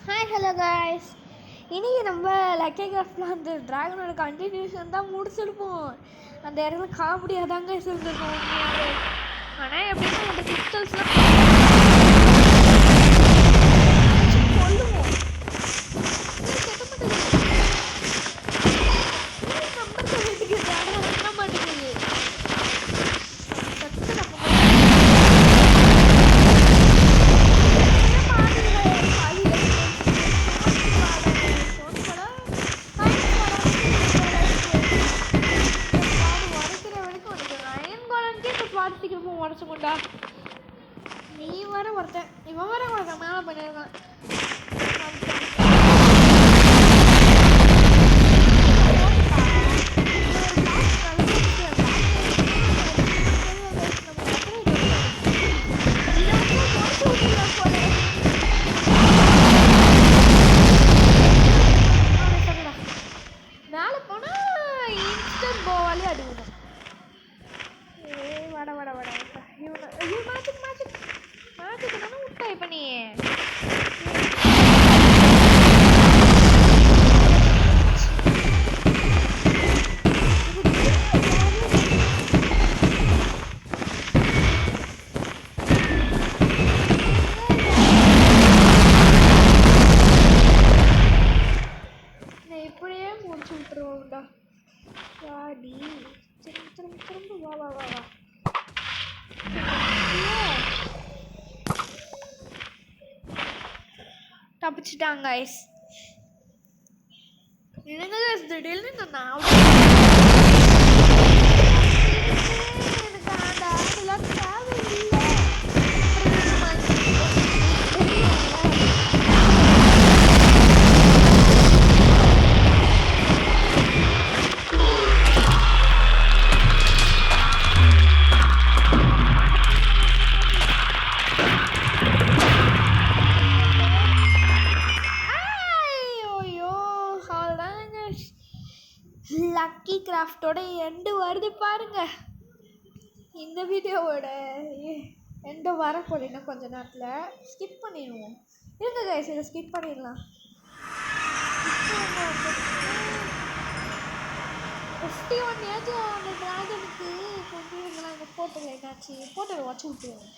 Hi hello guys. இன்றைக்கி நம்ம lucky கிராஃப்டில் அந்த ட்ராகனோட கண்டினியூஷன் தான் முடிச்சிருப்போம். அந்த இடத்துல காமெடியாக தாங்க இருந்திருக்கோம் உண்மையாகவே. ஆனால் எப்படின்னா அந்த கிறிஸ்டல்ஸ்லாம் கொல்லுவோம். நம்பர் சொல்லிட்டு ட்ராகன் பண்ண மாட்டேங்குது. உடச்சு கொண்டா நீ வர ஒருத்தன் இவன் வர ஒருத்தன் மேலே பண்ணியிருக்கான். மேலே போனால் இன்ஸ்டன்ட் போவாலே அடிக்கணும். வட வட வட ஐயோ மேஜிக் மேஜிக் மேஜிக் தானே விட்டா இப்போ நீ இப்படியே முடிச்சு விட்டுருவோம்டா. வாடி திரும்ப திரும்ப வா வா வா வா தப்பிச்சிட்டாங்க ஐஸ். எனக்கு திடீர்னு நான் அந்த ஆடெல்லாம் தேவையில்லை. லக்கி கிராஃப்டோட எண்டு வருது பாருங்க. இந்த வீடியோவோட எண்டு வர போறீங்கன்னா கொஞ்ச நேரத்தில் ஸ்கிப் பண்ணிடுவோம். இருங்க கைஸ், இதை ஸ்கிப் பண்ணிடலாம். ஃபஸ்ட்டு ஒன்றையாச்சும் அந்த ட்ராகனுக்கு கொண்டு இருந்தலாம். இந்த போட்டோவில் என்னாச்சு? போட்டோவை வச்சு விட்டுருவோம்.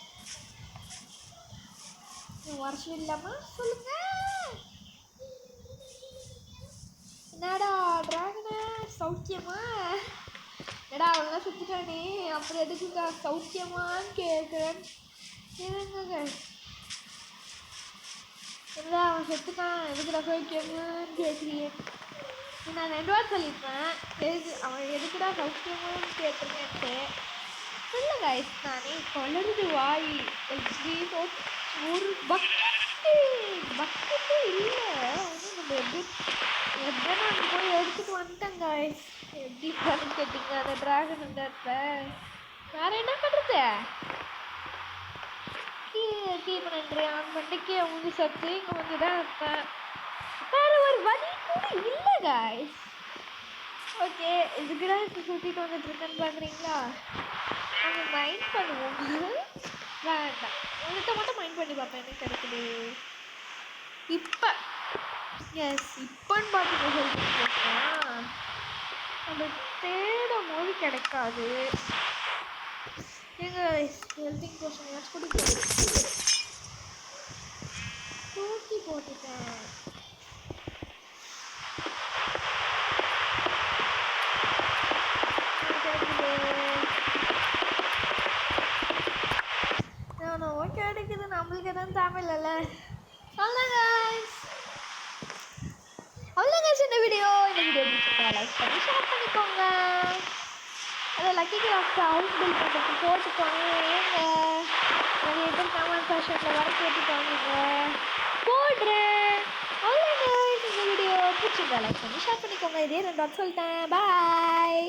வருஷம் இல்லாமல் சொல்லுங்க. என்னடா ட்ராகனே சௌக்கியமா? என்னடா அவங்களாம் சுற்றிட்டானே, அப்புறம் எதுக்குக்கா சௌக்கியமான்னு கேட்குறேன். என்னங்க என்னடா அவன் செத்துக்கான், எதுக்குடா சௌக்கியமான்னு கேட்குறீங்க? நான் 2 வாரம் சொல்லியிருப்பேன் அவன் எதுக்குடா சௌக்கியமான்னு கேட்குறேன்ட்டு. இல்லை கைஸ், நானே கொலருது வாய். ஒரு பக்கெட்டு இல்லை. நம்ம எப்படி நான் போய் எடுத்துகிட்டு வந்துட்டேன் கைஸ். எப்படி கேட்டீங்க அந்த ட்ராகன் இந்த இடத்துல வேற என்ன பண்ணுறது? கீழே நன்றி ஆன் பண்ணிட்டு கீழே முடிஞ்சு சத்து இங்கே வந்து தான் இருப்பேன். வேற ஒரு வழி கூட இல்லை கைஸ். ஓகே, இதுக்குதான் இப்போ சுற்றிட்டு வந்துட்டு இருக்கேன்னு பார்க்குறீங்களா? நம்ம மைண்ட் பண்ணுவோம். வேண்டாம், உங்கள்கிட்ட மட்டும் மைண்ட் பண்ணி பார்ப்பேன் என்ன கிடைக்குது இப்போ. எஸ், இப்போன்னு பார்த்து சொல்லிட்டு நம்ம தேடும் போது கிடைக்காது. எங்கள் ஹெல்த்திங் போர்ஷன் ஏதாச்சும் குடிக்க தூக்கி போட்டுட்டேன். கிடைக்குது, நம்மளுக்கு எதுவும் தேவையில்லைல்ல. அவ்வளோங்க இந்த வீடியோ பிடிச்சிருக்கா லைக் பண்ணி ஷேர் பண்ணிக்கோங்க. அதை லக்கி கிராஃப்ட் ஹவுஸ் பில்ட் பண்ணுறதுக்கு போட்டுக்கோங்க. நிறைய பேர் கமெண்ட் செக்ஷனில் வர கேட்டுக்கோங்க, போடுறேன். அவ்வளோங்க இந்த வீடியோ பிடிச்சிருக்கா லைக் பண்ணி ஷேர் பண்ணிக்கோங்க. இதே 2 வாரம் சொல்லிட்டேன். பாய்.